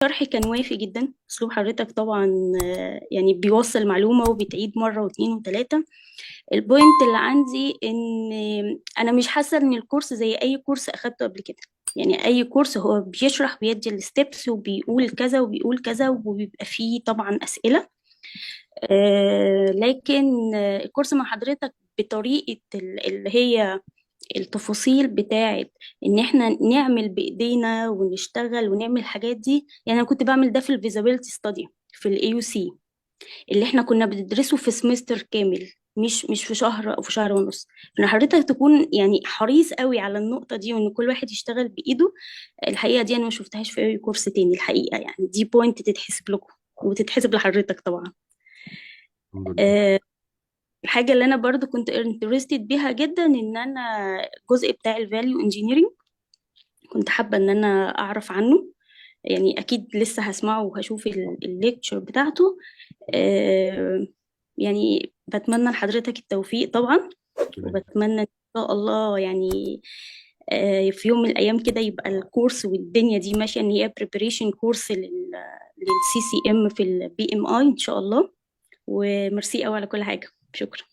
شرحي كان وافي جدا. اسلوب حضرتك طبعا يعني بيوصل معلومة وبتعيد مرة واثنين وثلاثة. البوينت اللي عندي ان انا مش حاسة ان الكورس زي اي كورس اخدته قبل كده. يعني اي كورس هو بيشرح بيدي الستبس وبيقول كذا وبيقول كذا وبيبقى فيه طبعا اسئلة. لكن الكورس مع حضرتك بطريقة اللي هي التفاصيل بتاعت ان احنا نعمل بايدينا ونشتغل ونعمل الحاجات دي. يعني انا كنت بعمل ده في الفيزابيلتي ستادي في الاي يو سي اللي احنا كنا بندرسه في سمستر كامل، مش في شهر او في شهر ونص. ان حضرتك تكون يعني حريص قوي على النقطة دي وان كل واحد يشتغل بايده. الحقيقة دي انا ما شفتهاش في اي كورس تاني الحقيقة. يعني دي بوينت تتحسب لكم وتتحسب لحضرتك طبعا. الحمد لله. آه، الحاجة اللي أنا برضو كنت interested بيها جدا إن أنا الجزء بتاع الفاليو انجينيرينج كنت حابة ان انا اعرف عنه. يعني اكيد لسه هسمعه وهشوف الليكتشر بتاعته. آه، يعني بتمنى لحضرتك التوفيق طبعا. وبتمنى ان شاء الله يعني في يوم من الايام كده يبقى الكورس والدنيا دي ماشية ان هي preparation كورس للسي سي ام في البي ام اي ان شاء الله. وميرسي قوي على كل حاجة. شكرا.